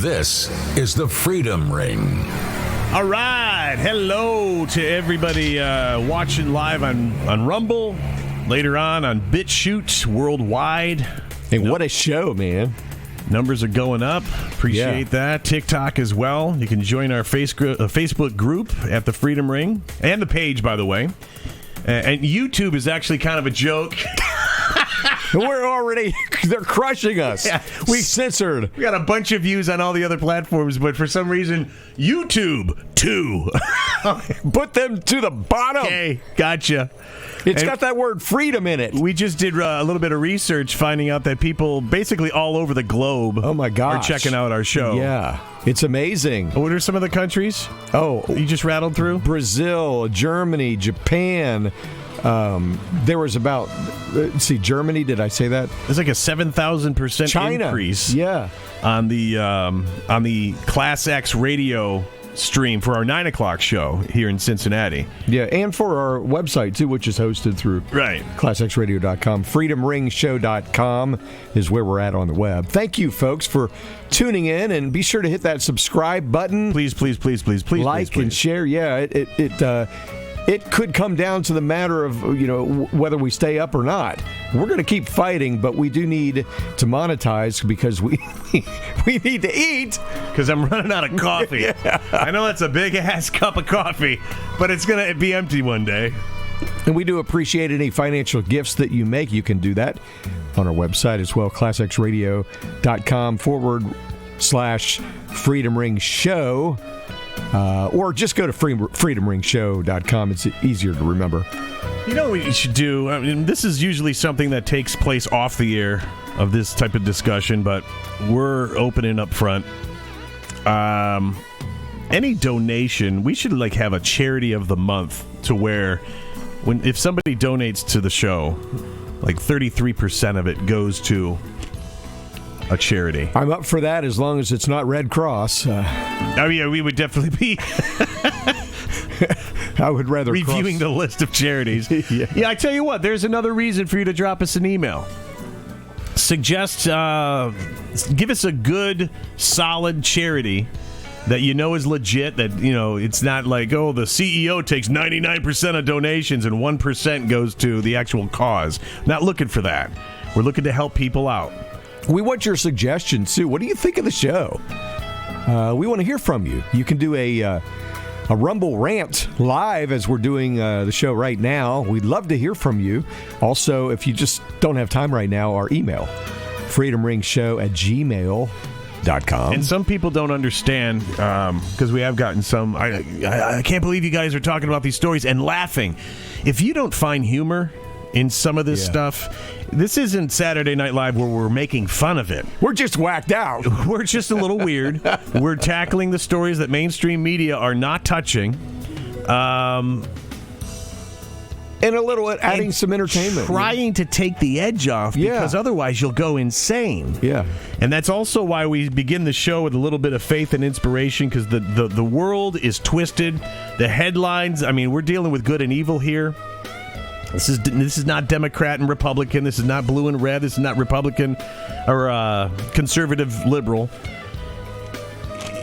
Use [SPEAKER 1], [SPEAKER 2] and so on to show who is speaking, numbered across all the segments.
[SPEAKER 1] This is the Freedom Ring.
[SPEAKER 2] All right. Hello to everybody watching live on Rumble, later on Bitchute worldwide.
[SPEAKER 3] Hey, what a show, man.
[SPEAKER 2] Numbers are going up. Appreciate that. TikTok as well. You can join our Facebook group at the Freedom Ring, and the page, by the way. And YouTube is actually kind of a joke.
[SPEAKER 3] They're crushing us. Yeah, we censored.
[SPEAKER 2] We got a bunch of views on all the other platforms, but for some reason, YouTube, 2.
[SPEAKER 3] Put them to the bottom.
[SPEAKER 2] Okay, gotcha.
[SPEAKER 3] It's got that word freedom in it.
[SPEAKER 2] We just did a little bit of research finding out that people basically all over the globe are checking out our show.
[SPEAKER 3] Yeah, it's amazing.
[SPEAKER 2] What are some of the countries?
[SPEAKER 3] Oh,
[SPEAKER 2] you just rattled through?
[SPEAKER 3] Brazil, Germany, Japan. There was about, Germany, did I say that?
[SPEAKER 2] There's like a 7,000% increase.
[SPEAKER 3] Yeah.
[SPEAKER 2] On the ClassX radio stream for our 9 o'clock show here in Cincinnati.
[SPEAKER 3] Yeah, and for our website, too, which is hosted through ClassXradio.com. freedomringshow.com is where we're at on the web. Thank you, folks, for tuning in, and be sure to hit that subscribe button.
[SPEAKER 2] Please.
[SPEAKER 3] Like and share. Yeah, it could come down to the matter of, whether we stay up or not. We're going to keep fighting, but we do need to monetize because we need to eat.
[SPEAKER 2] Because I'm running out of coffee. Yeah. I know that's a big-ass cup of coffee, but it's going to be empty one day.
[SPEAKER 3] And we do appreciate any financial gifts that you make. You can do that on our website as well, classxradio.com/Freedom Ring Show. Or just go to freedomringshow.com. It's easier to remember.
[SPEAKER 2] You know what you should do? I mean, this is usually something that takes place off the air of this type of discussion, but we're opening up front. Any donation, we should have a charity of the month to where if somebody donates to the show, 33% of it goes to a charity.
[SPEAKER 3] I'm up for that as long as it's not Red Cross.
[SPEAKER 2] Oh, yeah, we would definitely be.
[SPEAKER 3] I would rather
[SPEAKER 2] reviewing the list of charities. Yeah, I tell you what, there's another reason for you to drop us an email. Suggest, give us a good, solid charity that is legit, that, it's not like, the CEO takes 99% of donations and 1% goes to the actual cause. Not looking for that. We're looking to help people out.
[SPEAKER 3] We want your suggestions, too. What do you think of the show? We want to hear from you. You can do a Rumble rant live as we're doing the show right now. We'd love to hear from you. Also, if you just don't have time right now, our email, freedomringshow@gmail.com.
[SPEAKER 2] And some people don't understand, because we have gotten some, I can't believe you guys are talking about these stories and laughing. If you don't find humor in some of this stuff, this isn't Saturday Night Live where we're making fun of it.
[SPEAKER 3] We're just whacked out.
[SPEAKER 2] We're just a little weird. We're tackling the stories that mainstream media are not touching.
[SPEAKER 3] And a little adding some entertainment.
[SPEAKER 2] Trying to take the edge off, because otherwise you'll go insane.
[SPEAKER 3] Yeah.
[SPEAKER 2] And that's also why we begin the show with a little bit of faith and inspiration, because the world is twisted. The headlines, we're dealing with good and evil here. This is not Democrat and Republican. This is not blue and red. This is not Republican or conservative liberal.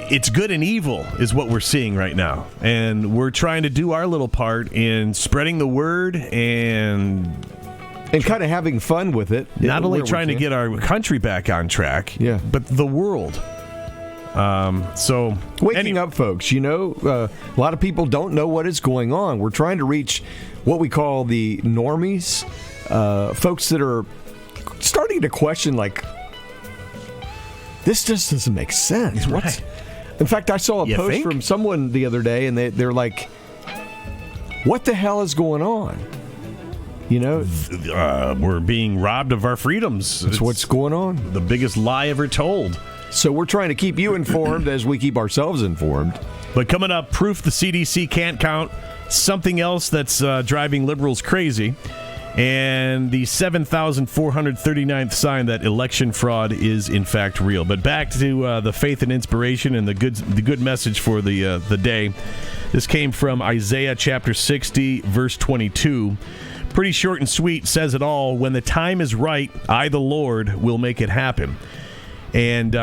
[SPEAKER 2] It's good and evil is what we're seeing right now. And we're trying to do our little part in spreading the word and
[SPEAKER 3] kind of having fun with it.
[SPEAKER 2] Not only trying to get our country back on track, but the world.
[SPEAKER 3] Waking up, folks. A lot of people don't know what is going on. We're trying to reach what we call the normies, folks that are starting to question, this just doesn't make sense.
[SPEAKER 2] Right.
[SPEAKER 3] In fact, I saw a post from someone the other day, and they're like, what the hell is going on?
[SPEAKER 2] We're being robbed of our freedoms.
[SPEAKER 3] That's what's going on.
[SPEAKER 2] The biggest lie ever told.
[SPEAKER 3] So we're trying to keep you informed as we keep ourselves informed.
[SPEAKER 2] But coming up, proof the CDC can't count, something else that's driving liberals crazy, and the 7,439th sign that election fraud is in fact real. But back to the faith and inspiration and the good message for the day. This came from Isaiah chapter 60, verse 22. Pretty short and sweet, says it all. When the time is right, I, the Lord, will make it happen. And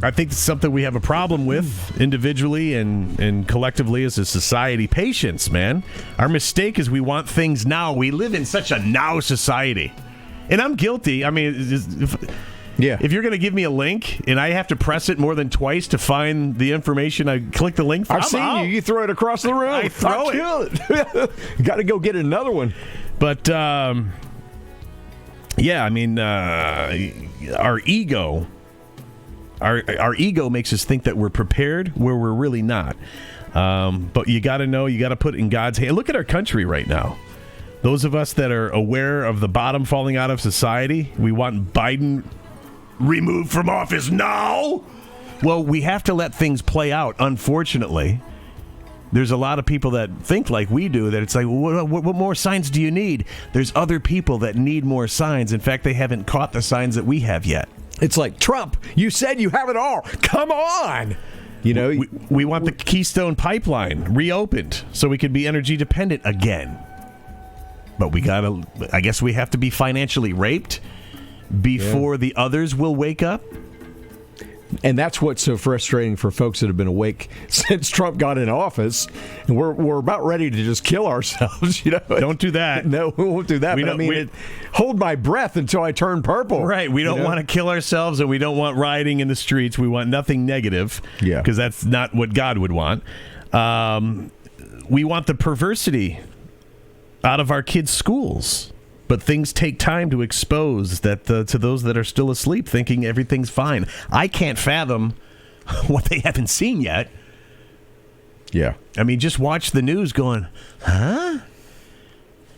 [SPEAKER 2] I think it's something we have a problem with individually and collectively as a society. Patience, man. Our mistake is we want things now. We live in such a now society. And I'm guilty. I mean, if you're going to give me a link and I have to press it more than twice to find the information, I click the link.
[SPEAKER 3] I've seen you. You throw it across the room.
[SPEAKER 2] I throw
[SPEAKER 3] it. You got to go get another one.
[SPEAKER 2] But, yeah, I mean, our ego... Our ego makes us think that we're prepared where we're really not. But you got to know, you got to put it in God's hand. Look at our country right now. Those of us that are aware of the bottom falling out of society, we want Biden removed from office now. Well, we have to let things play out, unfortunately. There's a lot of people that think like we do, that it's like, what more signs do you need? There's other people that need more signs. In fact, they haven't caught the signs that we have yet.
[SPEAKER 3] It's like, Trump, you said you have it all. Come on. You know,
[SPEAKER 2] we want the Keystone Pipeline reopened so we can be energy dependent again. But I guess we have to be financially raped before the others will wake up.
[SPEAKER 3] And that's what's so frustrating for folks that have been awake since Trump got in office. And we're about ready to just kill ourselves. You know,
[SPEAKER 2] don't do that.
[SPEAKER 3] No, we won't do that. Hold my breath until I turn purple.
[SPEAKER 2] Right. We don't want to kill ourselves, and we don't want rioting in the streets. We want nothing negative.
[SPEAKER 3] Yeah.
[SPEAKER 2] Because that's not what God would want. We want the perversity out of our kids' schools. But things take time to expose that to those that are still asleep, thinking everything's fine. I can't fathom what they haven't seen yet.
[SPEAKER 3] Yeah.
[SPEAKER 2] I mean, just watch the news going, huh?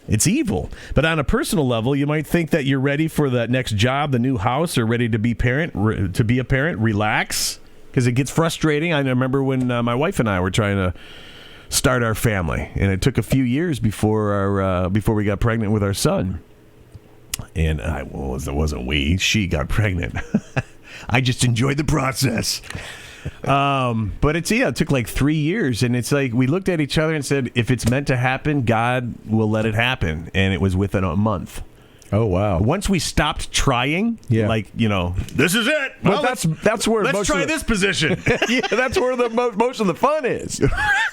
[SPEAKER 2] It's evil. But on a personal level, you might think that you're ready for that next job, the new house, or ready to be a parent. Relax, because it gets frustrating. I remember when my wife and I were trying to start our family, and it took a few years before we got pregnant with our son. And she got pregnant. I just enjoyed the process. But it took like 3 years, and it's like we looked at each other and said, if it's meant to happen, God will let it happen. And it was within a month.
[SPEAKER 3] Oh, wow.
[SPEAKER 2] Once we stopped trying, this is it.
[SPEAKER 3] Well, that's where
[SPEAKER 2] let's try this position.
[SPEAKER 3] Yeah, that's where most of the fun is.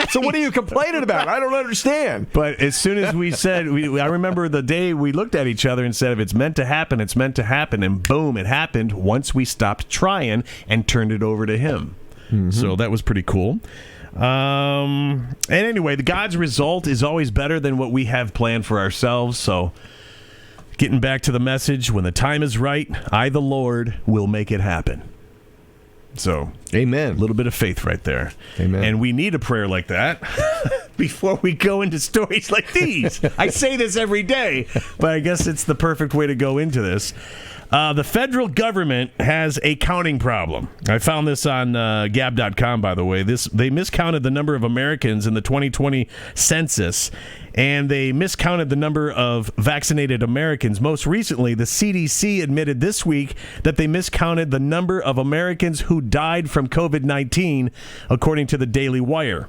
[SPEAKER 3] So what are you complaining about? I don't understand.
[SPEAKER 2] But as soon as we said, I remember the day we looked at each other and said, if it's meant to happen, it's meant to happen. And boom, it happened once we stopped trying and turned it over to him. Mm-hmm. So that was pretty cool. And anyway, God's result is always better than what we have planned for ourselves. So getting back to the message, when the time is right, I, the Lord, will make it happen. So,
[SPEAKER 3] amen.
[SPEAKER 2] A little bit of faith right there.
[SPEAKER 3] Amen.
[SPEAKER 2] And we need a prayer like that before we go into stories like these. I say this every day, but I guess it's the perfect way to go into this. The federal government has a counting problem. I found this on Gab.com, by the way. They miscounted the number of Americans in the 2020 census, and they miscounted the number of vaccinated Americans. Most recently, the CDC admitted this week that they miscounted the number of Americans who died from COVID-19, according to the Daily Wire.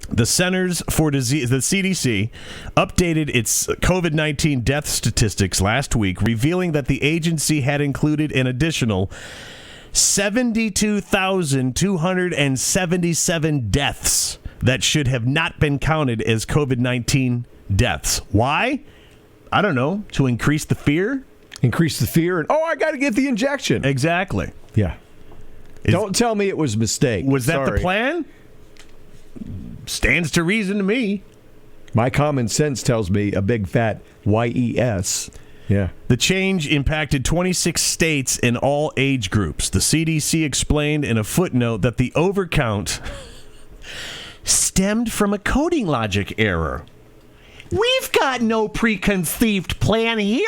[SPEAKER 2] The Centers for Disease, the CDC, updated its COVID-19 death statistics last week, revealing that the agency had included an additional 72,277 deaths that should have not been counted as COVID-19 deaths. Why? I don't know. To increase the fear?
[SPEAKER 3] Increase the fear, and I got to get the injection.
[SPEAKER 2] Exactly.
[SPEAKER 3] Yeah. Don't tell me it was a mistake.
[SPEAKER 2] Was that the plan? Stands to reason to me.
[SPEAKER 3] My common sense tells me a big fat YES. Yeah.
[SPEAKER 2] The change impacted 26 states in all age groups. The CDC explained in a footnote that the overcount stemmed from a coding logic error. We've got no preconceived plan here.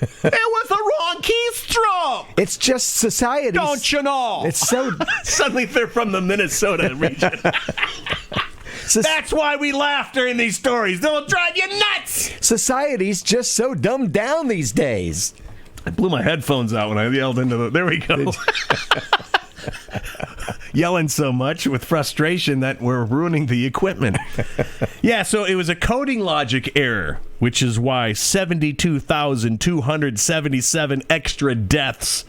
[SPEAKER 2] It was the wrong keystroke.
[SPEAKER 3] It's just society.
[SPEAKER 2] Don't you know?
[SPEAKER 3] It's so...
[SPEAKER 2] Suddenly they're from the Minnesota region. That's why we laugh during these stories. They'll drive you nuts.
[SPEAKER 3] Society's just so dumbed down these days.
[SPEAKER 2] I blew my headphones out when I yelled into the... There we go. Yelling so much with frustration that we're ruining the equipment. Yeah, so it was a coding logic error, which is why 72,277 extra deaths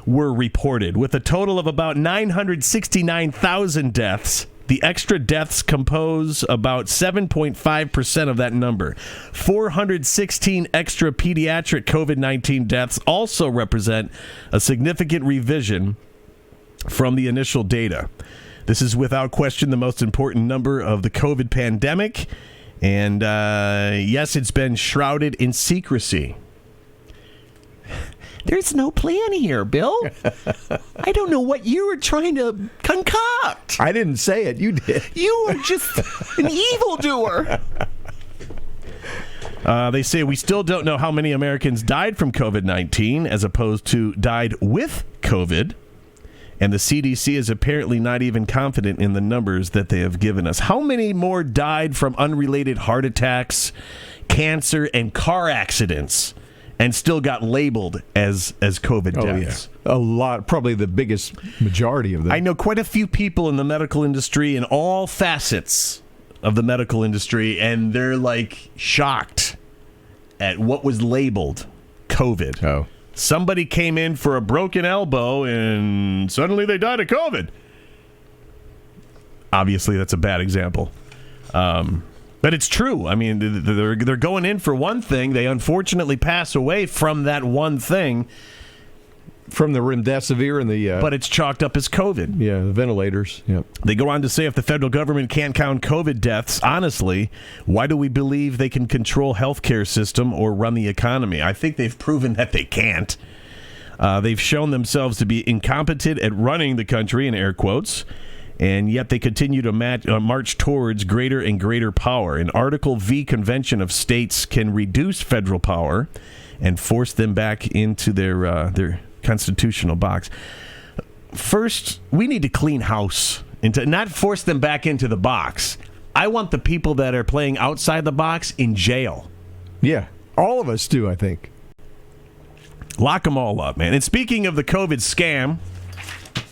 [SPEAKER 2] were reported. With a total of about 969,000 deaths, the extra deaths compose about 7.5% of that number. 416 extra pediatric COVID-19 deaths also represent a significant revision from the initial data. This is without question the most important number of the COVID pandemic. And yes, it's been shrouded in secrecy. There's no plan here, Bill. I don't know what you were trying to concoct.
[SPEAKER 3] I didn't say it. You did.
[SPEAKER 2] You were just an evildoer. They say we still don't know how many Americans died from COVID-19 as opposed to died with COVID. And the CDC is apparently not even confident in the numbers that they have given us. How many more died from unrelated heart attacks, cancer, and car accidents and still got labeled as COVID deaths?
[SPEAKER 3] Yeah. A lot, probably the biggest majority of them.
[SPEAKER 2] I know quite a few people in the medical industry in all facets of the medical industry, and they're like shocked at what was labeled COVID.
[SPEAKER 3] Oh.
[SPEAKER 2] Somebody came in for a broken elbow and suddenly they died of COVID. Obviously, that's a bad example. But it's true. I mean, they're going in for one thing. They unfortunately pass away from that one thing.
[SPEAKER 3] From the remdesivir and the...
[SPEAKER 2] but it's chalked up as COVID.
[SPEAKER 3] Yeah, the ventilators. Yep.
[SPEAKER 2] They go on to say if the federal government can't count COVID deaths, honestly, why do we believe they can control healthcare system or run the economy? I think they've proven that they can't. They've shown themselves to be incompetent at running the country, in air quotes, and yet they continue to march towards greater and greater power. An Article V convention of states can reduce federal power and force them back into their constitutional box. First, we need to clean house, not force them back into the box. I want the people that are playing outside the box in jail.
[SPEAKER 3] Yeah, all of us do, I think.
[SPEAKER 2] Lock them all up, man. And speaking of the COVID scam,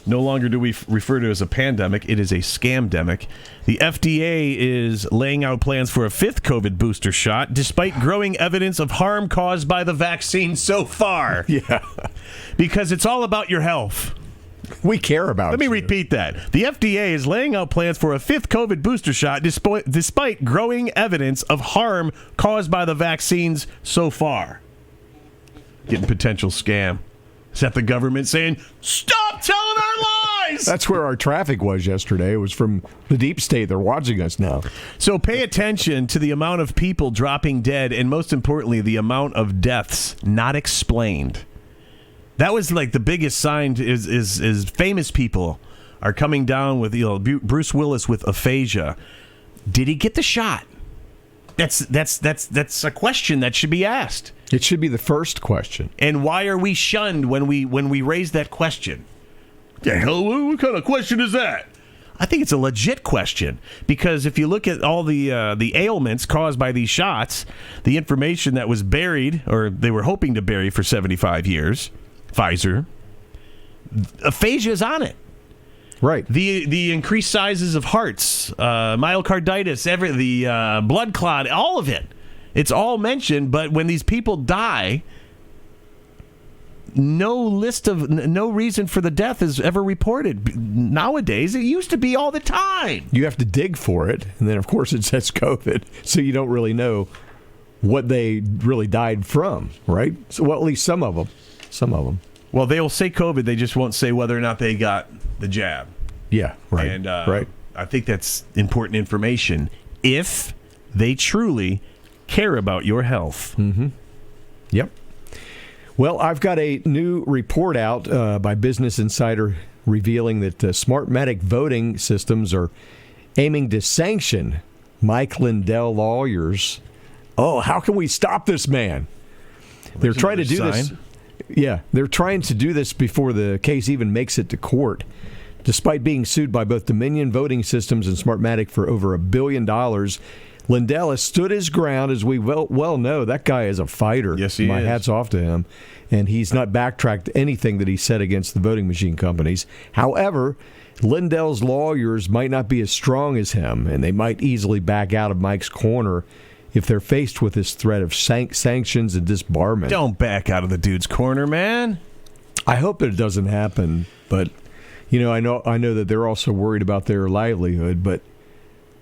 [SPEAKER 2] no longer do we refer to it as a pandemic. It is a scamdemic. The FDA is laying out plans for a fifth COVID booster shot, despite growing evidence of harm caused by the vaccine so far.
[SPEAKER 3] Yeah.
[SPEAKER 2] Because it's all about your health.
[SPEAKER 3] We care about
[SPEAKER 2] Let me repeat that. The FDA is laying out plans for a fifth COVID booster shot, despite growing evidence of harm caused by the vaccines so far. Getting potential scam. Is that the government saying, stop telling our lies?
[SPEAKER 3] That's where our traffic was yesterday. It was from the deep state. They're watching us now.
[SPEAKER 2] So pay attention to the amount of people dropping dead, and most importantly, the amount of deaths not explained. That was like the biggest sign is famous people are coming down with, Bruce Willis with aphasia. Did he get the shot? That's a question that should be asked.
[SPEAKER 3] It should be the first question.
[SPEAKER 2] And why are we shunned when we raise that question? The hell, what kind of question is that? I think it's a legit question, because if you look at all the ailments caused by these shots, the information that was buried, or they were hoping to bury for 75 years, Pfizer, aphasia is on it.
[SPEAKER 3] Right.
[SPEAKER 2] The increased sizes of hearts, myocarditis, the blood clot, all of it. It's all mentioned, but when these people die, no reason for the death is ever reported. Nowadays, it used to be all the time.
[SPEAKER 3] You have to dig for it, and then, of course, it says COVID, so you don't really know what they really died from, right? So, well, at least some of them.
[SPEAKER 2] Well, they will say COVID, they just won't say whether or not they got the jab.
[SPEAKER 3] Yeah, right.
[SPEAKER 2] And
[SPEAKER 3] right.
[SPEAKER 2] I think that's important information if they truly care about your health.
[SPEAKER 3] Mm-hmm. Yep. Well, I've got a new report out by Business Insider revealing that Smartmatic voting systems are aiming to sanction Mike Lindell lawyers. Oh, how can we stop this man? They're trying to do this. Yeah, they're trying to do this before the case even makes it to court. Despite being sued by both Dominion Voting Systems and Smartmatic for over $1 billion, Lindell has stood his ground, as we well know. That guy is a fighter.
[SPEAKER 2] Yes, he is.
[SPEAKER 3] My hat's off to him. And he's not backtracked anything that he said against the voting machine companies. However, Lindell's lawyers might not be as strong as him, and they might easily back out of Mike's corner if they're faced with this threat of sanctions and disbarment.
[SPEAKER 2] Don't back out of the dude's corner, man.
[SPEAKER 3] I hope that it doesn't happen, but I know that they're also worried about their livelihood, but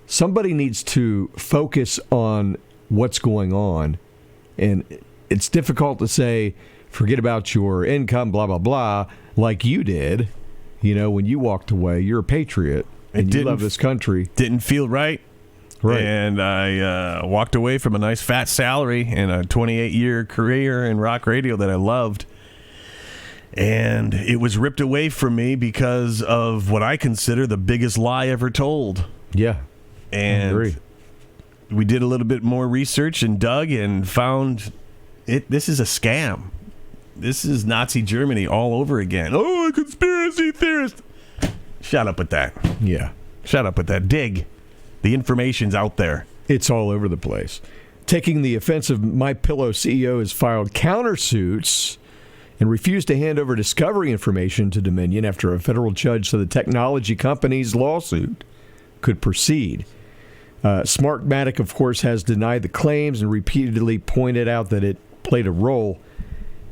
[SPEAKER 3] somebody needs to focus on what's going on. And it's difficult to say, forget about your income, blah, blah, blah, like you did. When you walked away, you're a patriot, and you love this country.
[SPEAKER 2] Didn't feel right.
[SPEAKER 3] Right.
[SPEAKER 2] And I walked away from a nice fat salary and a 28-year career in rock radio that I loved. And it was ripped away from me because of what I consider the biggest lie ever told.
[SPEAKER 3] Yeah.
[SPEAKER 2] And
[SPEAKER 3] I agree.
[SPEAKER 2] We did a little bit more research and dug and found this is a scam. This is Nazi Germany all over again. Oh, a conspiracy theorist. Shut up with that.
[SPEAKER 3] Yeah.
[SPEAKER 2] Shut up with that. Dig. The information's out there.
[SPEAKER 3] It's all over the place. Taking the offensive, MyPillow CEO has filed countersuits and refused to hand over discovery information to Dominion after a federal judge said the technology company's lawsuit could proceed. Smartmatic, of course, has denied the claims and repeatedly pointed out that it played a role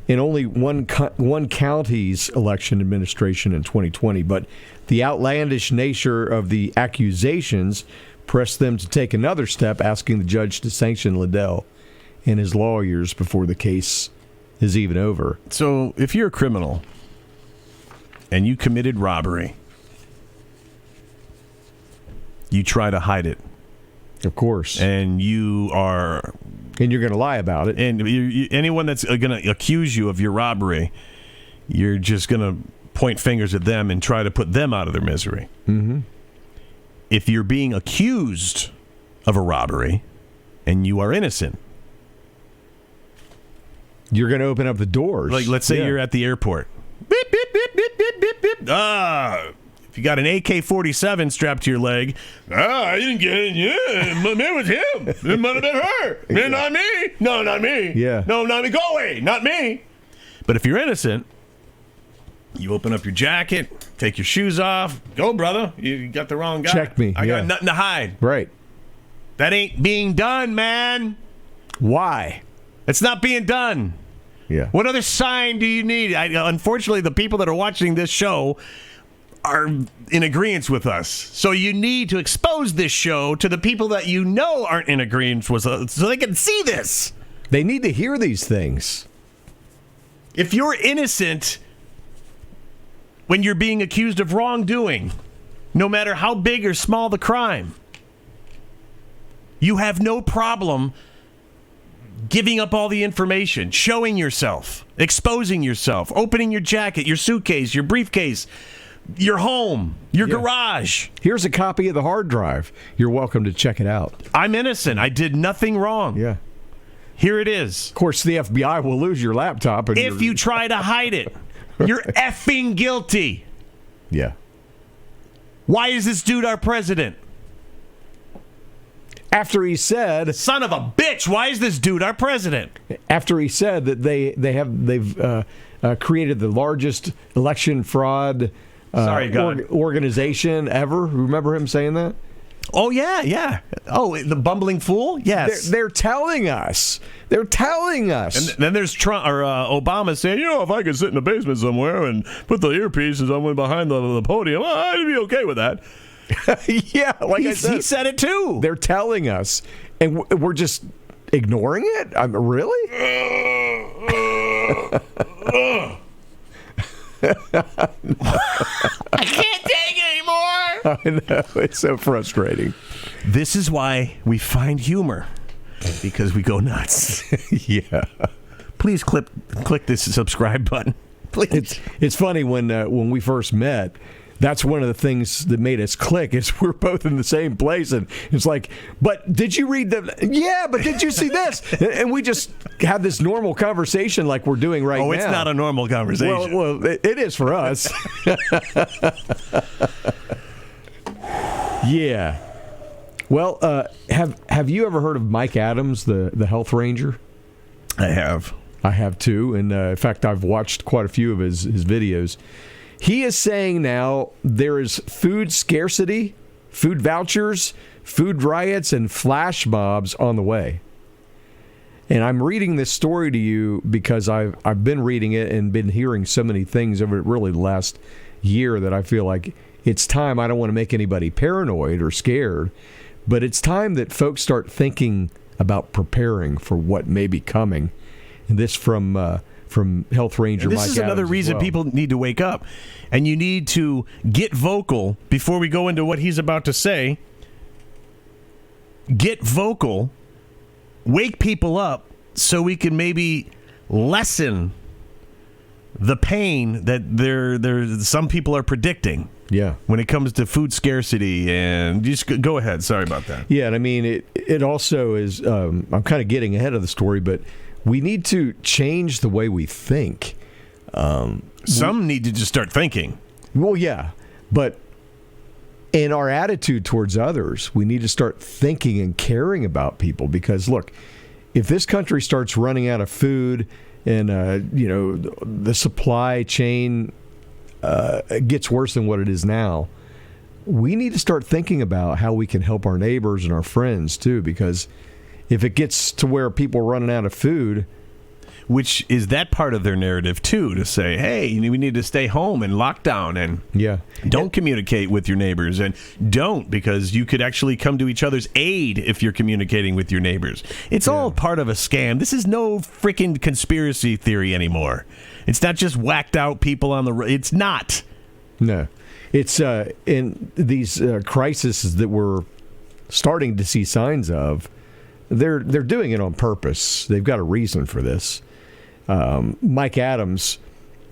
[SPEAKER 3] in only one county's election administration in 2020. But the outlandish nature of the accusations pressed them to take another step, asking the judge to sanction Liddell and his lawyers before the case is even over.
[SPEAKER 2] So if you're a criminal and you committed robbery, you try to hide it.
[SPEAKER 3] Of course.
[SPEAKER 2] And you're
[SPEAKER 3] going to lie about it.
[SPEAKER 2] And anyone that's going to accuse you of your robbery, you're just going to point fingers at them and try to put them out of their misery.
[SPEAKER 3] Mm-hmm.
[SPEAKER 2] If you're being accused of a robbery and you are innocent,
[SPEAKER 3] you're going to open up the doors.
[SPEAKER 2] Like, let's say you're at the airport. Beep, beep, beep, beep, beep, beep, beep. If you got an AK-47 strapped to your leg, I didn't get it. Yeah, it was him. It might have been her. Yeah. Not me. No, not me.
[SPEAKER 3] Yeah.
[SPEAKER 2] No, not me. Go away. Not me. But if you're innocent, you open up your jacket, take your shoes off. Go, brother. You got the wrong guy.
[SPEAKER 3] Check me.
[SPEAKER 2] I got nothing to hide.
[SPEAKER 3] Right.
[SPEAKER 2] That ain't being done, man.
[SPEAKER 3] Why?
[SPEAKER 2] It's not being done.
[SPEAKER 3] Yeah.
[SPEAKER 2] What other sign do you need? Unfortunately, the people that are watching this show are in agreement with us. So you need to expose this show to the people that you know aren't in agreement with us so they can see this.
[SPEAKER 3] They need to hear these things.
[SPEAKER 2] If you're innocent when you're being accused of wrongdoing, no matter how big or small the crime, you have no problem giving up all the information, showing yourself, exposing yourself, opening your jacket, your suitcase, your briefcase, your home, your garage.
[SPEAKER 3] Here's a copy of the hard drive. You're welcome to check it out.
[SPEAKER 2] I'm innocent. I did nothing wrong.
[SPEAKER 3] Yeah.
[SPEAKER 2] Here it is.
[SPEAKER 3] Of course, the FBI will lose your laptop. And
[SPEAKER 2] if you try to hide it, you're effing guilty.
[SPEAKER 3] Yeah.
[SPEAKER 2] Why is this dude our president?
[SPEAKER 3] After he said,
[SPEAKER 2] son of a bitch, why is this dude our president?
[SPEAKER 3] After he said that they've created the largest election fraud organization ever. Remember him saying that?
[SPEAKER 2] Oh, yeah. Oh, the bumbling fool? Yes.
[SPEAKER 3] They're telling us. They're telling us.
[SPEAKER 2] And then there's Trump or Obama saying, if I could sit in a basement somewhere and put the earpieces on behind the podium, I'd be okay with that.
[SPEAKER 3] Yeah, like I said.
[SPEAKER 2] He said it too.
[SPEAKER 3] They're telling us, and we're just ignoring it? Really?
[SPEAKER 2] I can't take it anymore.
[SPEAKER 3] I know. It's so frustrating.
[SPEAKER 2] This is why we find humor, because we go nuts.
[SPEAKER 3] Yeah.
[SPEAKER 2] Please click this subscribe button. Please.
[SPEAKER 3] It's funny when we first met. That's one of the things that made us click is we're both in the same place. And it's like, but did you read yeah, but did you see this? And we just have this normal conversation like we're doing right now.
[SPEAKER 2] Oh, it's not a normal conversation.
[SPEAKER 3] Well, it is for us. Yeah. Well, have you ever heard of Mike Adams, the health ranger?
[SPEAKER 2] I have.
[SPEAKER 3] I have too. And in fact, I've watched quite a few of his videos. He is saying now there is food scarcity, food vouchers, food riots, and flash mobs on the way. And I'm reading this story to you because I've been reading it and been hearing so many things over really the last year that I feel like it's time. I don't want to make anybody paranoid or scared, but it's time that folks start thinking about preparing for what may be coming. And this from Health Ranger Mike Adams.
[SPEAKER 2] This is another reason people need to wake up. And you need to get vocal before we go into what he's about to say. Get vocal. Wake people up so we can maybe lessen the pain that some people are predicting.
[SPEAKER 3] Yeah.
[SPEAKER 2] When it comes to food scarcity, and just go ahead. Sorry about that.
[SPEAKER 3] Yeah, and I mean, it also is, I'm kind of getting ahead of the story, but we need to change the way we think.
[SPEAKER 2] Some need to just start thinking.
[SPEAKER 3] Well, yeah, but in our attitude towards others, we need to start thinking and caring about people because, look, if this country starts running out of food and, the supply chain gets worse than what it is now, we need to start thinking about how we can help our neighbors and our friends, too, because if it gets to where people are running out of food...
[SPEAKER 2] Which is that part of their narrative, too, to say, hey, we need to stay home and lockdown and don't communicate with your neighbors. And don't, because you could actually come to each other's aid if you're communicating with your neighbors. It's all part of a scam. This is no freaking conspiracy theory anymore. It's not just whacked out people on the road. It's not.
[SPEAKER 3] No. It's in these crises that we're starting to see signs of, they're doing it on purpose. They've got a reason for this. Mike Adams,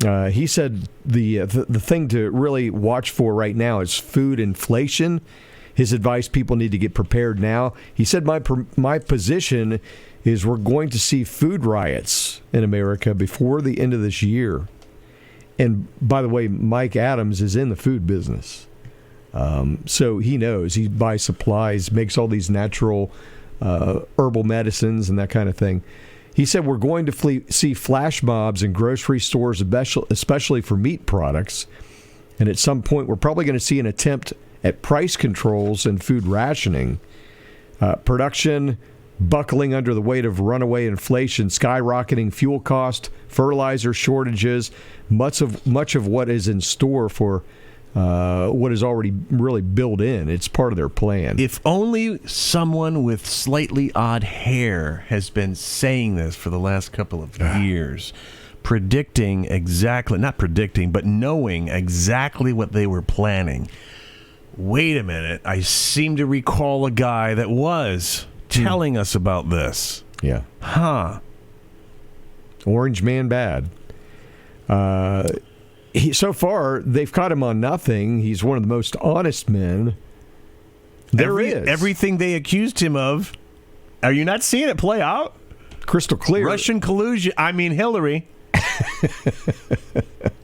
[SPEAKER 3] he said the thing to really watch for right now is food inflation. His advice: people need to get prepared now. He said, my position is we're going to see food riots in America before the end of this year. And by the way, Mike Adams is in the food business. So he knows. He buys supplies, makes all these natural herbal medicines and that kind of thing. He said we're going to see flash mobs in grocery stores, especially for meat products. And at some point, we're probably going to see an attempt at price controls and food rationing. Production buckling under the weight of runaway inflation, skyrocketing fuel cost, fertilizer shortages, much of what is in store for what is already really built in. It's part of their plan.
[SPEAKER 2] If only someone with slightly odd hair has been saying this for the last couple of years, not predicting, but knowing exactly what they were planning. Wait a minute. I seem to recall a guy that was telling us about this.
[SPEAKER 3] Yeah.
[SPEAKER 2] Huh.
[SPEAKER 3] Orange man bad. So far, they've caught him on nothing. He's one of the most honest men there is.
[SPEAKER 2] Everything they accused him of, are you not seeing it play out?
[SPEAKER 3] Crystal clear.
[SPEAKER 2] Russian collusion. I mean, Hillary.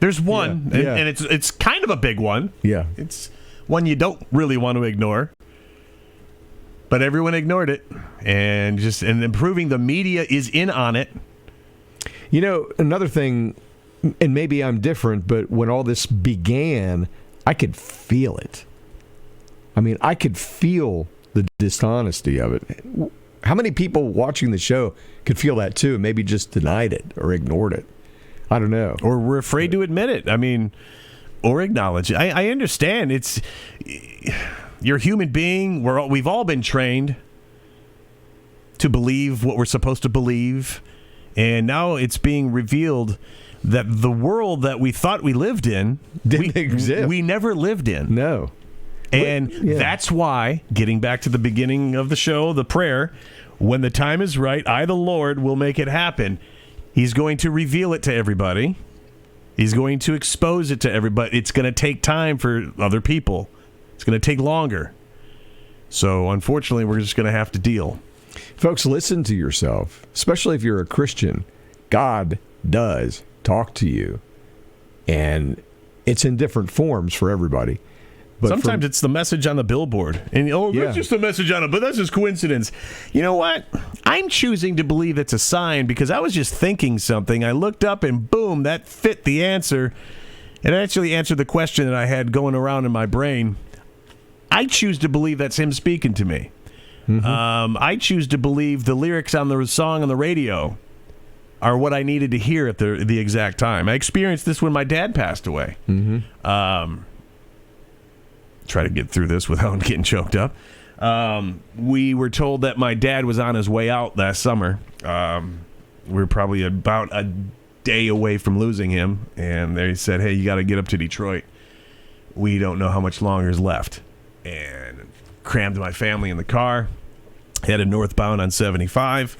[SPEAKER 2] There's one, and it's kind of a big one.
[SPEAKER 3] Yeah.
[SPEAKER 2] It's one you don't really want to ignore. But everyone ignored it, and proving the media is in on it.
[SPEAKER 3] You know, another thing, and maybe I'm different, but when all this began, I could feel it. I mean, I could feel the dishonesty of it. How many people watching the show could feel that too and maybe just denied it or ignored it? I don't know.
[SPEAKER 2] Or were afraid to admit it. I mean, or acknowledge it. I understand. You're a human being. We've all been trained to believe what we're supposed to believe. And now it's being revealed that the world that we thought we lived in
[SPEAKER 3] didn't exist.
[SPEAKER 2] We never lived in.
[SPEAKER 3] No.
[SPEAKER 2] And that's why, getting back to the beginning of the show, the prayer, when the time is right, I, the Lord, will make it happen. He's going to reveal it to everybody. He's going to expose it to everybody. It's going to take time for other people. It's going to take longer. So, unfortunately, we're just going to have to deal.
[SPEAKER 3] Folks, listen to yourself, especially if you're a Christian. God does talk to you, and it's in different forms for everybody. But
[SPEAKER 2] sometimes it's the message on the billboard. And, that's just a message on it, but that's just coincidence. You know what? I'm choosing to believe it's a sign because I was just thinking something. I looked up and boom, that fit the answer. It actually answered the question that I had going around in my brain. I choose to believe that's him speaking to me. I choose to believe the lyrics on the song on the radio are what I needed to hear at the exact time. I experienced this when my dad passed away. Try to get through this without getting choked up. We were told that my dad was on his way out last summer. We were probably about a day away from losing him, and they said, hey, you got to get up to Detroit. We don't know how much longer is left. And crammed my family in the car, headed northbound on 75,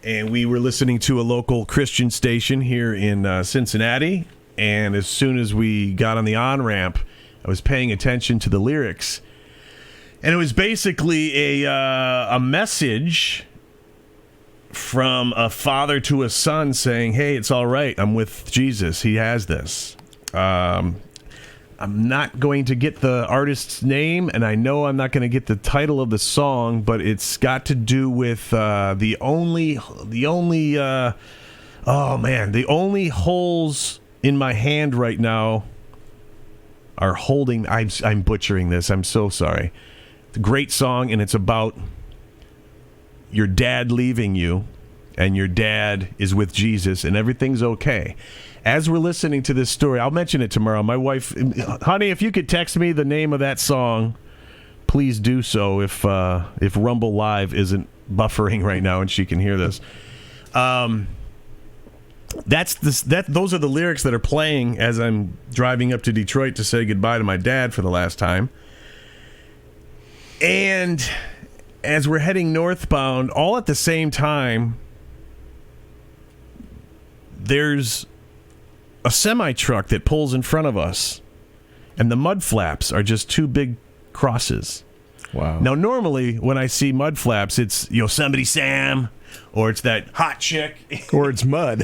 [SPEAKER 2] and we were listening to a local Christian station here in Cincinnati, and as soon as we got on the on-ramp, I was paying attention to the lyrics, and it was basically a message from a father to a son saying, hey, it's all right, I'm with Jesus, he has this. I'm not going to get the artist's name, and I know I'm not going to get the title of the song, but it's got to do with the only holes in my hand right now are holding. I'm butchering this. I'm so sorry. It's a great song, and it's about your dad leaving you, and your dad is with Jesus, and everything's okay. As we're listening to this story, I'll mention it tomorrow. My wife, honey, if you could text me the name of that song, please do so. If Rumble Live isn't buffering right now and she can hear this, those are the lyrics that are playing as I'm driving up to Detroit to say goodbye to my dad for the last time. And as we're heading northbound, all at the same time, there's a semi-truck that pulls in front of us, and the mud flaps are just two big crosses.
[SPEAKER 3] Wow.
[SPEAKER 2] Now, normally, when I see mud flaps, it's Yosemite Sam, or it's that hot chick.
[SPEAKER 3] Or it's mud.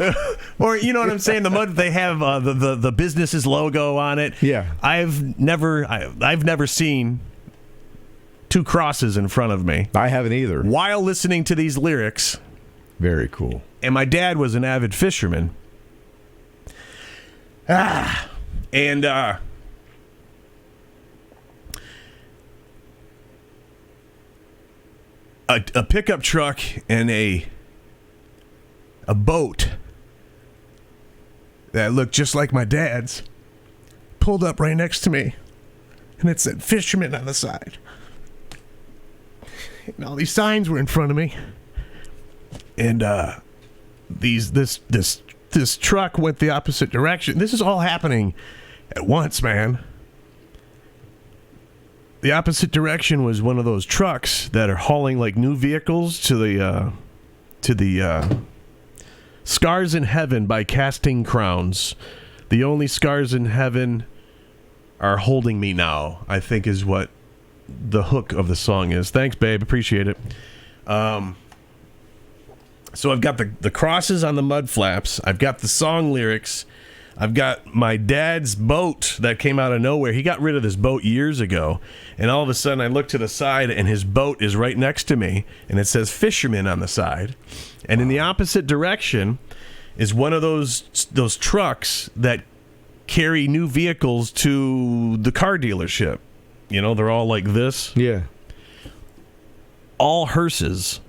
[SPEAKER 2] Or, you know what I'm saying? The mud, they have the business's logo on it.
[SPEAKER 3] Yeah.
[SPEAKER 2] I've never seen two crosses in front of me.
[SPEAKER 3] I haven't either.
[SPEAKER 2] While listening to these lyrics.
[SPEAKER 3] Very cool.
[SPEAKER 2] And my dad was an avid fisherman. And a pickup truck and a boat that looked just like my dad's pulled up right next to me, and it said fisherman on the side, and all these signs were in front of me, and this truck went the opposite direction. This is all happening at once, man. The opposite direction was one of those trucks that are hauling like new vehicles to the Scars in Heaven by Casting Crowns. The only scars in heaven are holding me now, I think is what the hook of the song is. Thanks, babe. Appreciate it. So I've got the crosses on the mud flaps. I've got the song lyrics. I've got my dad's boat that came out of nowhere. He got rid of this boat years ago. And all of a sudden I look to the side and his boat is right next to me. And it says fisherman on the side. And in the opposite direction is one of those trucks that carry new vehicles to the car dealership. You know, they're all like this.
[SPEAKER 3] Yeah.
[SPEAKER 2] All hearses.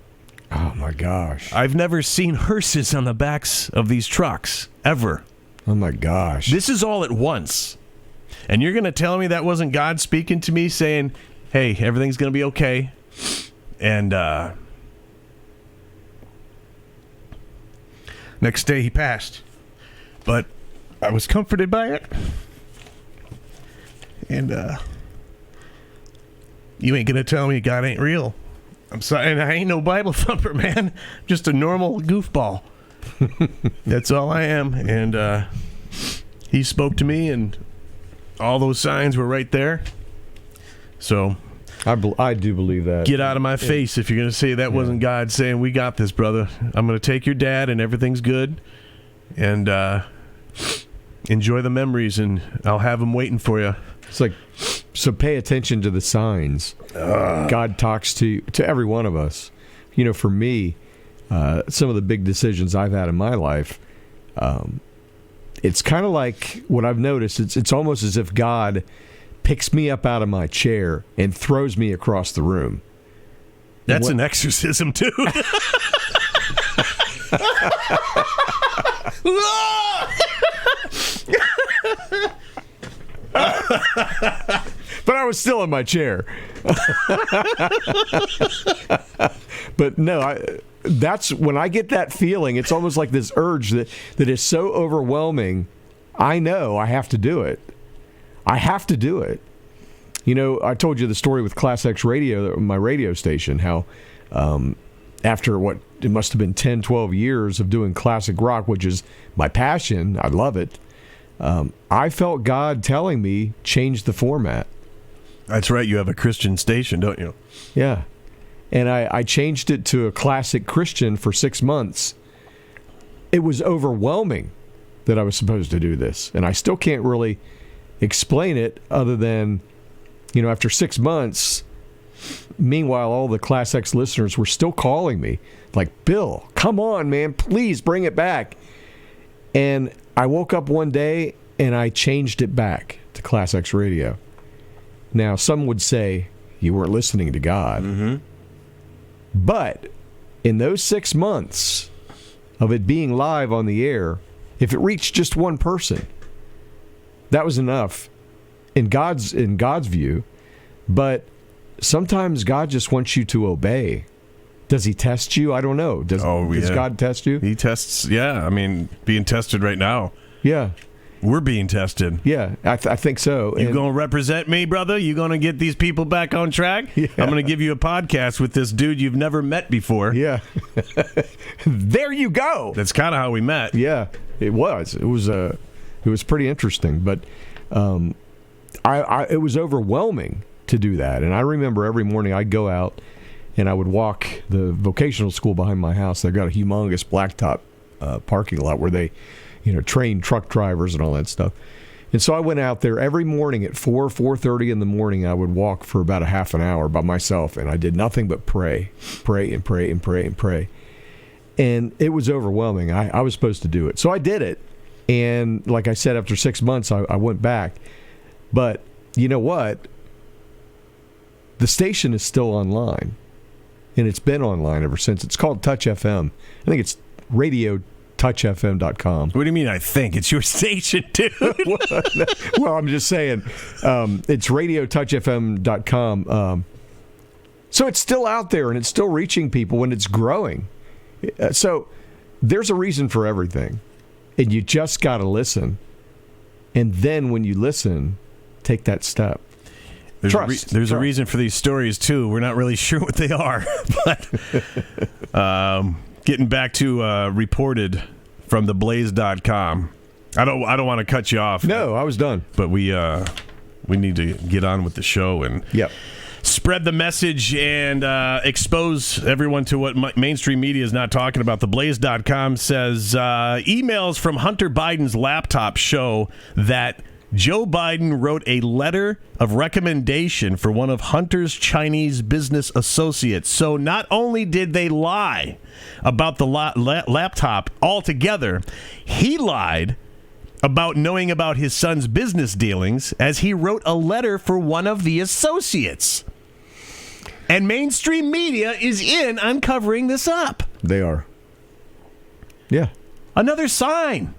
[SPEAKER 3] Oh, my gosh.
[SPEAKER 2] I've never seen hearses on the backs of these trucks, ever.
[SPEAKER 3] Oh, my gosh.
[SPEAKER 2] This is all at once. And you're going to tell me that wasn't God speaking to me saying, hey, everything's going to be okay. And next day he passed. But I was comforted by it. And you ain't going to tell me God ain't real. I'm sorry, and I ain't no Bible thumper, man. Just a normal goofball. That's all I am. And he spoke to me, and all those signs were right there. So
[SPEAKER 3] I do believe that.
[SPEAKER 2] Get out of my face if you're going to say that wasn't God saying, we got this, brother. I'm going to take your dad, and everything's good. And enjoy the memories, and I'll have them waiting for you.
[SPEAKER 3] It's like, so pay attention to the signs. God talks to every one of us. You know, for me, some of the big decisions I've had in my life, it's kind of like what I've noticed. It's almost as if God picks me up out of my chair and throws me across the room.
[SPEAKER 2] That's an exorcism, too.
[SPEAKER 3] But I was still in my chair. But no, that's when I get that feeling. It's almost like this urge that is so overwhelming. I know I have to do it. I have to do it. You know, I told you the story with ClassX Radio, my radio station, how after what it must have been 10, 12 years of doing classic rock, which is my passion, I love it, I felt God telling me, change the format.
[SPEAKER 2] That's right. You have a Christian station, don't you?
[SPEAKER 3] Yeah. And I changed it to a classic Christian for 6 months. It was overwhelming that I was supposed to do this. And I still can't really explain it other than, you know, after 6 months, meanwhile, all the ClassX listeners were still calling me like, Bill, come on, man, please bring it back. And I woke up one day and I changed it back to ClassX Radio. Now, some would say you weren't listening to God. Mm-hmm. But in those 6 months of it being live on the air, if it reached just one person, that was enough in God's view. But sometimes God just wants you to obey. Does he test you? I don't know. Does God test you?
[SPEAKER 2] He tests, yeah. I mean, being tested right now.
[SPEAKER 3] Yeah.
[SPEAKER 2] We're being tested.
[SPEAKER 3] Yeah, I think so.
[SPEAKER 2] You going to represent me, brother? You going to get these people back on track?
[SPEAKER 3] Yeah.
[SPEAKER 2] I'm going to give you a podcast with this dude you've never met before.
[SPEAKER 3] Yeah. There you go.
[SPEAKER 2] That's kind of how we met.
[SPEAKER 3] Yeah, it was. It was pretty interesting, but it was overwhelming to do that. And I remember every morning I'd go out and I would walk the vocational school behind my house. They've got a humongous blacktop parking lot where they, you know, train truck drivers and all that stuff. And so I went out there every morning at 4:30 in the morning. I would walk for about a half an hour by myself, and I did nothing but pray. And it was overwhelming. I was supposed to do it. So I did it. And like I said, after 6 months, I went back. But you know what? The station is still online. And it's been online ever since. It's called Touch FM. I think it's radiotouchfm.com.
[SPEAKER 2] What do you mean, I think? It's your station, dude.
[SPEAKER 3] Well, I'm just saying. It's radiotouchfm.com. So it's still out there, and it's still reaching people, and it's growing. So there's a reason for everything. And you just got to listen. And then when you listen, take that step.
[SPEAKER 2] There's a reason for these stories, too. We're not really sure what they are. But getting back to reported from theblaze.com. I don't want to cut you off.
[SPEAKER 3] No, I was done.
[SPEAKER 2] But we need to get on with the show and spread the message and expose everyone to what mainstream media is not talking about. Theblaze.com says emails from Hunter Biden's laptop show that Joe Biden wrote a letter of recommendation for one of Hunter's Chinese business associates. So not only did they lie about the laptop altogether, he lied about knowing about his son's business dealings as he wrote a letter for one of the associates. And mainstream media is in on covering this up.
[SPEAKER 3] They are. Yeah.
[SPEAKER 2] Another sign.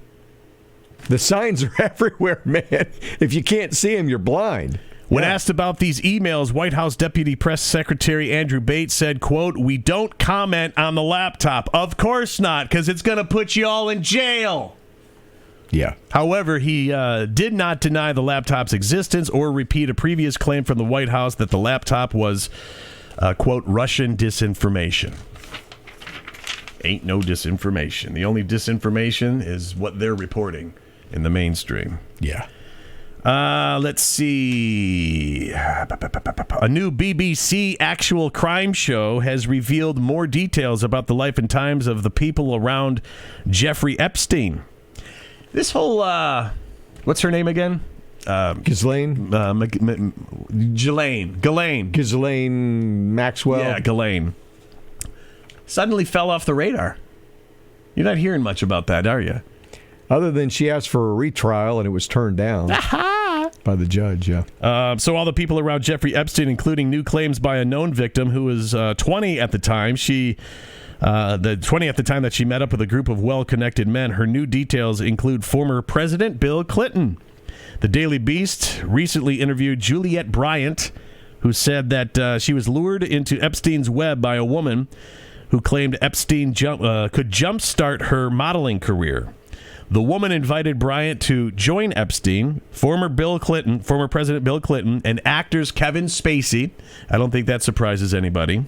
[SPEAKER 3] The signs are everywhere, man. If you can't see them, you're blind.
[SPEAKER 2] When asked about these emails, White House Deputy Press Secretary Andrew Bates said, quote, "We don't comment on the laptop." Of course not, because it's going to put you all in jail.
[SPEAKER 3] Yeah.
[SPEAKER 2] However, he did not deny the laptop's existence or repeat a previous claim from the White House that the laptop was, quote, Russian disinformation. Ain't no disinformation. The only disinformation is what they're reporting in the mainstream.
[SPEAKER 3] Yeah.
[SPEAKER 2] Let's see. A new BBC actual crime show has revealed more details about the life and times of the people around Jeffrey Epstein. This whole, what's her name again?
[SPEAKER 3] Ghislaine?
[SPEAKER 2] Ghislaine.
[SPEAKER 3] Ghislaine Maxwell?
[SPEAKER 2] Yeah, Ghislaine. Suddenly fell off the radar. You're not hearing much about that, are you?
[SPEAKER 3] Other than she asked for a retrial and it was turned down.
[SPEAKER 2] Aha!
[SPEAKER 3] by the judge, yeah.
[SPEAKER 2] So all the people around Jeffrey Epstein, including new claims by a known victim who was 20 at the time, the 20 at the time that she met up with a group of well-connected men. Her new details include former President Bill Clinton. The Daily Beast recently interviewed Juliette Bryant, who said that she was lured into Epstein's web by a woman who claimed Epstein could jumpstart her modeling career. The woman invited Bryant to join Epstein, former President Bill Clinton, and actors Kevin Spacey. I don't think that surprises anybody.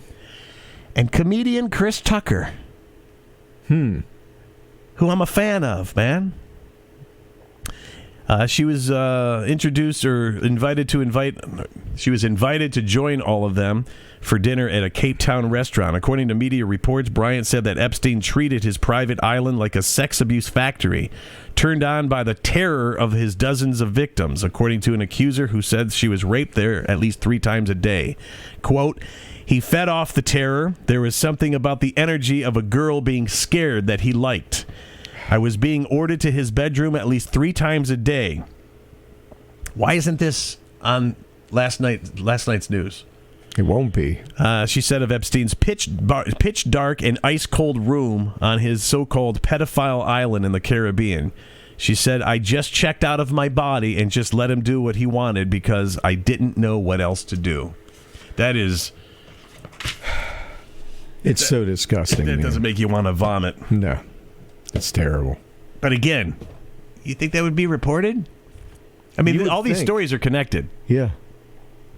[SPEAKER 2] And comedian Chris Tucker. Who I'm a fan of, man. She was invited to join all of them for dinner at a Cape Town restaurant. According to media reports, Bryant said that Epstein treated his private island like a sex abuse factory, turned on by the terror of his dozens of victims, according to an accuser who said she was raped there at least 3 times a day. Quote, he fed off the terror. There was something about the energy of a girl being scared that he liked. I was being ordered to his bedroom at least 3 times a day. Why isn't this on last night's news?
[SPEAKER 3] It won't be.
[SPEAKER 2] She said of Epstein's pitch dark and ice-cold room on his so-called pedophile island in the Caribbean. She said, I just checked out of my body and just let him do what he wanted because I didn't know what else to do. That is...
[SPEAKER 3] It's so disgusting.
[SPEAKER 2] That doesn't make you want to vomit.
[SPEAKER 3] No. It's terrible.
[SPEAKER 2] But again, you think that would be reported? I mean, all these stories are connected.
[SPEAKER 3] Yeah.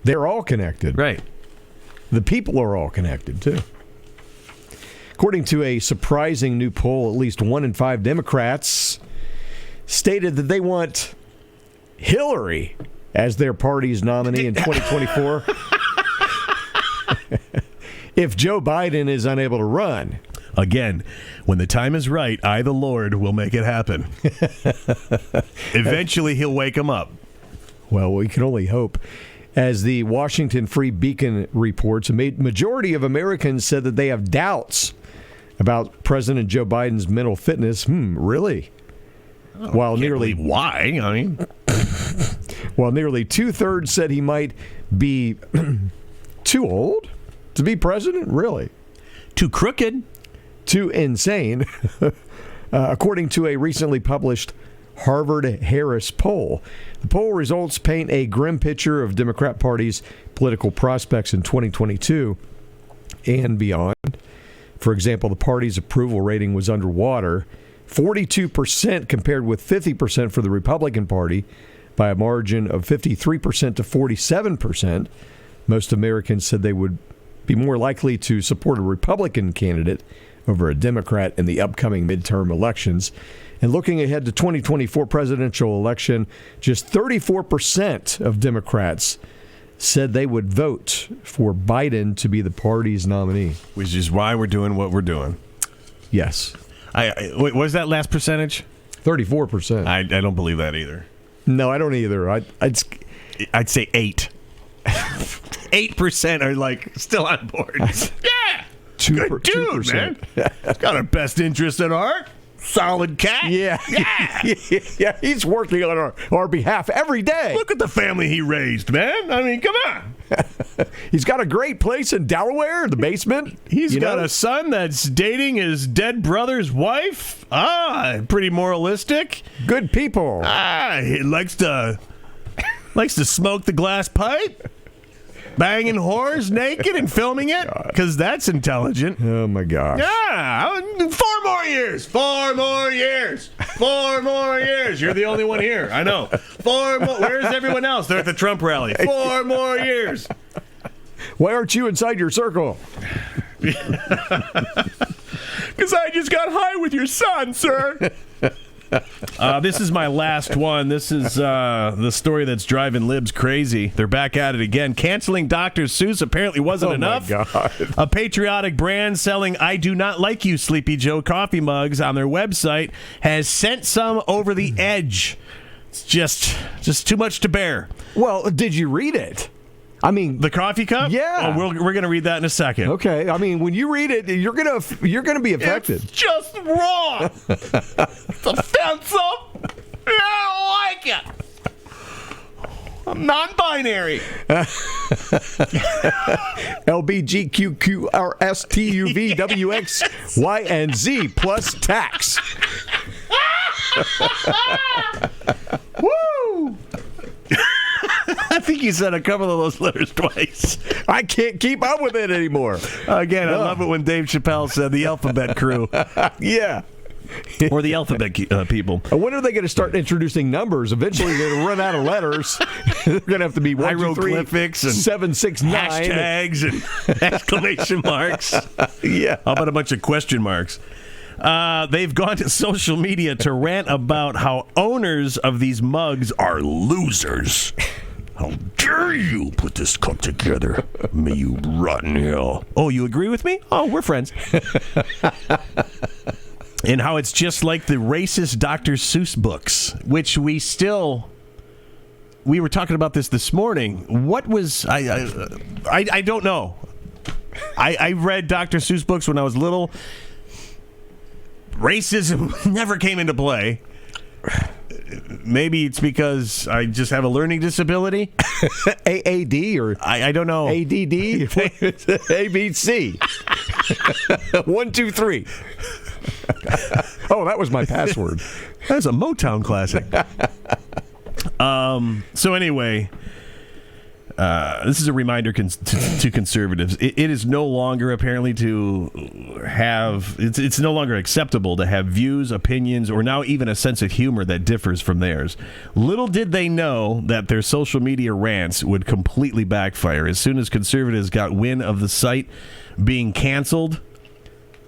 [SPEAKER 3] They're all connected.
[SPEAKER 2] Right.
[SPEAKER 3] The people are all connected, too. According to a surprising new poll, at least 1 in 5 Democrats stated that they want Hillary as their party's nominee in 2024 if Joe Biden is unable to run.
[SPEAKER 2] Again, when the time is right, I, the Lord, will make it happen. Eventually, he'll wake him up.
[SPEAKER 3] Well, we can only hope. As the Washington Free Beacon reports, a majority of Americans said that they have doubts about President Joe Biden's mental fitness. Really? While nearly
[SPEAKER 2] why? I mean,
[SPEAKER 3] while nearly 2/3 said he might be too old to be president. Really?
[SPEAKER 2] Too crooked.
[SPEAKER 3] Too insane, according to a recently published Harvard-Harris poll. The poll results paint a grim picture of Democrat Party's political prospects in 2022 and beyond. For example, the party's approval rating was underwater, 42% compared with 50% for the Republican Party, by a margin of 53% to 47%. Most Americans said they would be more likely to support a Republican candidate over a Democrat in the upcoming midterm elections. And looking ahead to 2024 presidential election, just 34% of Democrats said they would vote for Biden to be the party's nominee.
[SPEAKER 2] Which is why we're doing what we're doing.
[SPEAKER 3] Yes.
[SPEAKER 2] What was that last percentage?
[SPEAKER 3] 34%.
[SPEAKER 2] I don't believe that either.
[SPEAKER 3] No, I don't either.
[SPEAKER 2] I'd say 8. 8% are like still on board. Yeah! Good dude, man. Got our best interest at heart. Solid cat.
[SPEAKER 3] Yeah. Yeah. He's working on our behalf every day.
[SPEAKER 2] Look at the family he raised, man. I mean, come on.
[SPEAKER 3] He's got a great place in Delaware, the basement.
[SPEAKER 2] He's got a son that's dating his dead brother's wife. Pretty moralistic.
[SPEAKER 3] Good people.
[SPEAKER 2] He likes to smoke the glass pipe. Banging whores naked and filming it? Because that's intelligent.
[SPEAKER 3] Oh, my gosh.
[SPEAKER 2] Yeah. 4 more years. 4 more years. 4 more years. You're the only one here. I know. 4 more. Where's everyone else? They're at the Trump rally. 4 more years.
[SPEAKER 3] Why aren't you inside your circle?
[SPEAKER 2] Because I just got high with your son, sir. This is my last one. This is the story that's driving libs crazy. They're back at it again. Canceling Drseuss apparently wasn't enough.
[SPEAKER 3] My God.
[SPEAKER 2] A patriotic brand selling I Do Not Like You Sleepy Joe coffee mugs on their website has sent some over the edge. It's just too much to bear.
[SPEAKER 3] Well, did you read it? I mean,
[SPEAKER 2] the coffee cup?
[SPEAKER 3] Yeah.
[SPEAKER 2] Oh, we're going to read that in a second.
[SPEAKER 3] Okay. I mean, when you read it, you're gonna be affected.
[SPEAKER 2] It's just wrong. It's offensive. I don't like it. Non-binary.
[SPEAKER 3] LBGQQRSTUVWX Y and Z plus tax.
[SPEAKER 2] Woo! I think you said a couple of those letters twice.
[SPEAKER 3] I can't keep up with it anymore.
[SPEAKER 2] Again, I love it when Dave Chappelle said the alphabet crew.
[SPEAKER 3] Yeah.
[SPEAKER 2] Or the alphabet people.
[SPEAKER 3] When are they going to start introducing numbers? Eventually, they're going to run out of letters. They're going to have to be 1, 2, 3,
[SPEAKER 2] hieroglyphics and
[SPEAKER 3] 7, 6, 9
[SPEAKER 2] hashtags and exclamation marks.
[SPEAKER 3] Yeah.
[SPEAKER 2] How about a bunch of question marks? They've gone to social media to rant about how owners of these mugs are losers. How dare you put this cup together? May you rot in hell. Oh, you agree with me? Oh, we're friends. And how it's just like the racist Dr. Seuss books, which we were talking about this morning. What was I don't know. I read Dr. Seuss books when I was little. Racism never came into play. Maybe it's because I just have a learning disability.
[SPEAKER 3] AAD or
[SPEAKER 2] I don't know.
[SPEAKER 3] ADD? ABC. 1, 2, 3. Oh, that was my password.
[SPEAKER 2] That's a Motown classic. So anyway, this is a reminder to conservatives. It is no longer apparently to have. It's no longer acceptable to have views, opinions, or now even a sense of humor that differs from theirs. Little did they know that their social media rants would completely backfire as soon as conservatives got wind of the site being canceled.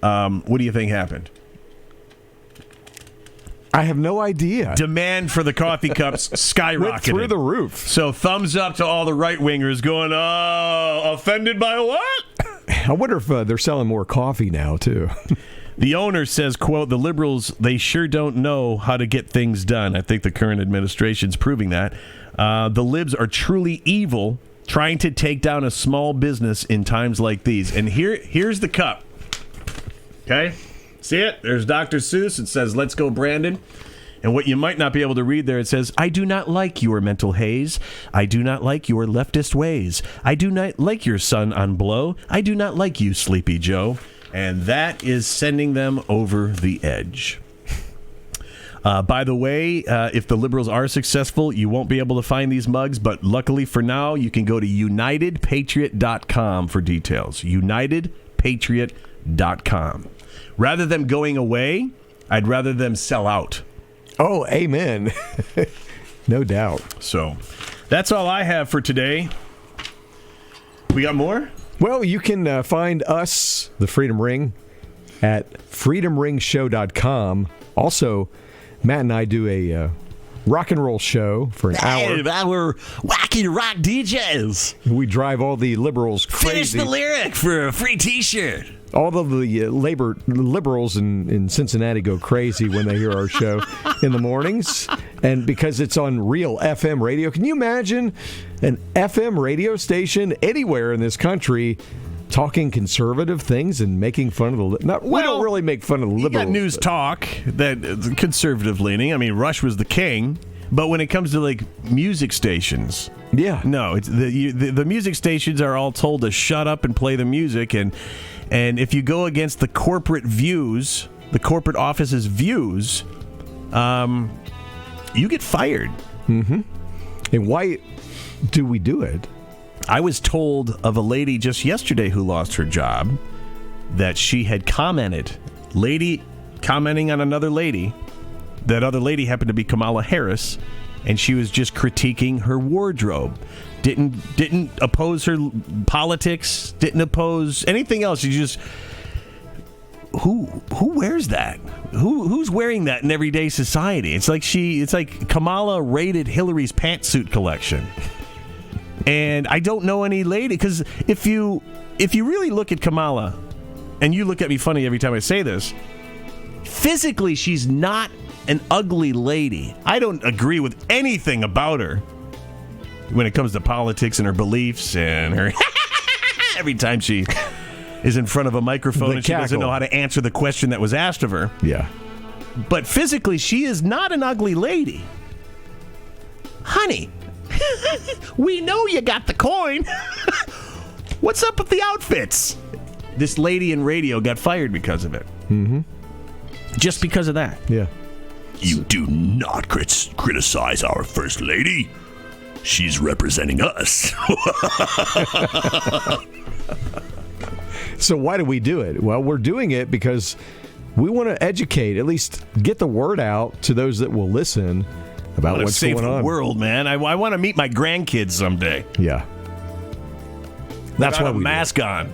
[SPEAKER 2] What do you think happened?
[SPEAKER 3] I have no idea.
[SPEAKER 2] Demand for the coffee cups skyrocketed.
[SPEAKER 3] Went through the roof.
[SPEAKER 2] So thumbs up to all the right-wingers going, oh, offended by what?
[SPEAKER 3] I wonder if they're selling more coffee now, too.
[SPEAKER 2] The owner says, quote, the liberals, they sure don't know how to get things done. I think the current administration's proving that. The libs are truly evil, trying to take down a small business in times like these. And here's the cup. Okay? See it? There's Dr. Seuss. It says, let's go, Brandon. And what you might not be able to read there, it says, I do not like your mental haze. I do not like your leftist ways. I do not like your son on blow. I do not like you, Sleepy Joe. And that is sending them over the edge. By the way, if the liberals are successful, you won't be able to find these mugs. But luckily for now, you can go to UnitedPatriot.com for details. UnitedPatriot.com. Rather than going away, I'd rather them sell out.
[SPEAKER 3] Oh, amen. No doubt.
[SPEAKER 2] So that's all I have for today. We got more?
[SPEAKER 3] Well, you can find us, the Freedom Ring, at freedomringshow.com. Also, Matt and I do a rock and roll show for an hour.
[SPEAKER 2] Our wacky rock DJs.
[SPEAKER 3] We drive all the liberals crazy.
[SPEAKER 2] Finish the lyric for a free T-shirt.
[SPEAKER 3] All of the liberals in Cincinnati go crazy when they hear our show in the mornings. And because it's on real FM radio, can you imagine an FM radio station anywhere in this country talking conservative things and making fun of the... we don't really make fun of the liberals.
[SPEAKER 2] You got News Talk that's conservative leaning. I mean, Rush was the king. But when it comes to, like, music stations...
[SPEAKER 3] Yeah.
[SPEAKER 2] No, it's the music stations are all told to shut up and play the music, and if you go against the corporate views, the corporate office's views, you get fired.
[SPEAKER 3] Mm-hmm. And why do we do it?
[SPEAKER 2] I was told of a lady just yesterday who lost her job that she had commenting on another lady. That other lady happened to be Kamala Harris, and she was just critiquing her wardrobe. Didn't oppose her politics, didn't oppose anything else. She just who wears that? Who's wearing that in everyday society? It's like Kamala raided Hillary's pantsuit collection. And I don't know any lady, because if you really look at Kamala, and you look at me funny every time I say this, physically she's not an ugly lady. I don't agree with anything about her when it comes to politics and her beliefs and her every time she is in front of a microphone and she doesn't know how to answer the question that was asked of her.
[SPEAKER 3] Yeah.
[SPEAKER 2] But physically, she is not an ugly lady. Honey, We know you got the coin. What's up with the outfits? This lady in radio got fired because of it.
[SPEAKER 3] Mm-hmm.
[SPEAKER 2] Just because of that.
[SPEAKER 3] Yeah.
[SPEAKER 4] You do not criticize our First Lady. She's representing us.
[SPEAKER 3] So why do we do it? Well, we're doing it because we want to educate, at least get the word out to those that will listen about what's
[SPEAKER 2] save
[SPEAKER 3] going on.
[SPEAKER 2] The world, man. I want to meet my grandkids someday.
[SPEAKER 3] Yeah. That's why we
[SPEAKER 2] mask on.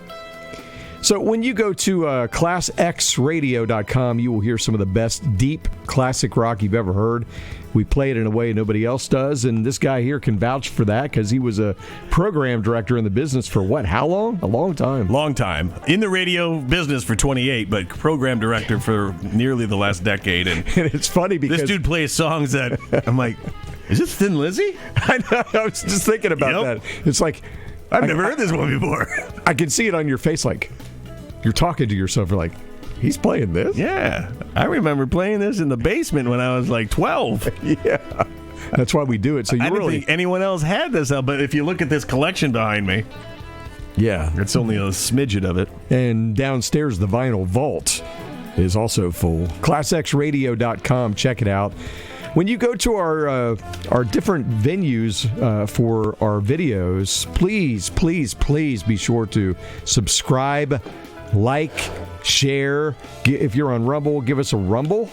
[SPEAKER 3] So when you go to ClassXradio.com, you will hear some of the best deep classic rock you've ever heard. We play it in a way nobody else does, and this guy here can vouch for that because he was a program director in the business for what? How long? A long time.
[SPEAKER 2] Long time. In the radio business for 28, but program director for nearly the last decade. And
[SPEAKER 3] it's funny because
[SPEAKER 2] this dude plays songs that I'm like, is this Thin Lizzy?
[SPEAKER 3] I know. I was just thinking about that. It's like,
[SPEAKER 2] I've never heard this one before.
[SPEAKER 3] I can see it on your face, like you're talking to yourself. You're like, he's playing this?
[SPEAKER 2] Yeah. I remember playing this in the basement when I was like 12.
[SPEAKER 3] Yeah. That's why we do it. So you
[SPEAKER 2] I didn't think anyone else had this, but if you look at this collection behind me,
[SPEAKER 3] yeah,
[SPEAKER 2] it's only a smidget of it.
[SPEAKER 3] And downstairs, the vinyl vault is also full. ClassXradio.com. Check it out. When you go to our different venues for our videos, please be sure to subscribe, like, share. If you're on Rumble, give us a Rumble.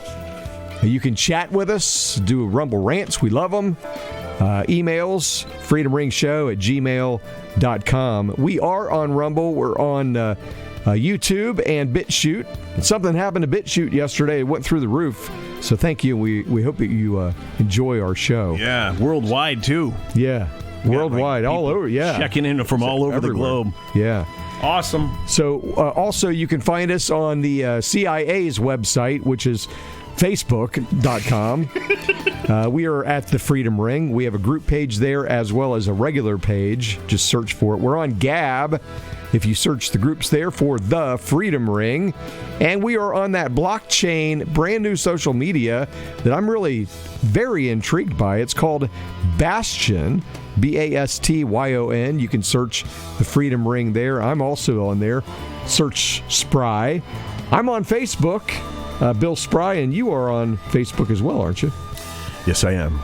[SPEAKER 3] You can chat with us, do Rumble rants. We love them. Emails, freedomringshow@gmail.com. We are on Rumble. We're on YouTube and Bitchute. Something happened to Bitchute yesterday. It went through the roof. So thank you. We hope that you enjoy our show.
[SPEAKER 2] Yeah, worldwide too.
[SPEAKER 3] Yeah, worldwide,
[SPEAKER 2] like
[SPEAKER 3] all over. Yeah,
[SPEAKER 2] checking in from all over the globe.
[SPEAKER 3] Yeah.
[SPEAKER 2] Awesome.
[SPEAKER 3] So also you can find us on the CIA's website, which is Facebook.com. We are at the Freedom Ring. We have a group page there as well as a regular page. Just search for it. We're on Gab. If you search the groups there for the Freedom Ring. And we are on that blockchain, brand new social media that I'm really very intrigued by. It's called Bastion, Bastyon. You can search the Freedom Ring there. I'm also on there. Search Spry. I'm on Facebook, Bill Spry, and you are on Facebook as well, aren't you?
[SPEAKER 2] Yes, I am.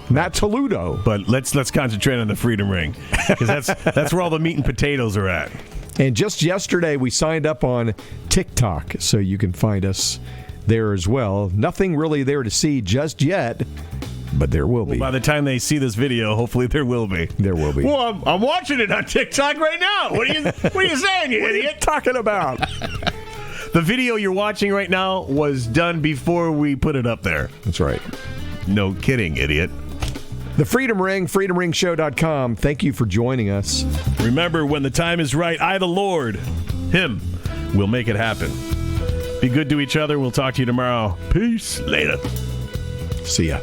[SPEAKER 3] Matt Toludo.
[SPEAKER 2] But let's concentrate on the Freedom Ring because that's where all the meat and potatoes are at.
[SPEAKER 3] And just yesterday we signed up on TikTok, so you can find us there as well. Nothing really there to see just yet, but there will be.
[SPEAKER 2] By the time they see this video, hopefully there will be.
[SPEAKER 3] There will be.
[SPEAKER 2] Well, I'm watching it on TikTok right now. What are you saying, you idiot?
[SPEAKER 3] What are you talking about?
[SPEAKER 2] The video you're watching right now was done before we put it up there.
[SPEAKER 3] That's right.
[SPEAKER 2] No kidding, idiot.
[SPEAKER 1] The Freedom Ring, freedomringshow.com. Thank you for joining us.
[SPEAKER 2] Remember, when the time is right, I, the Lord, Him, will make it happen. Be good to each other. We'll talk to you tomorrow. Peace. Later.
[SPEAKER 1] See ya.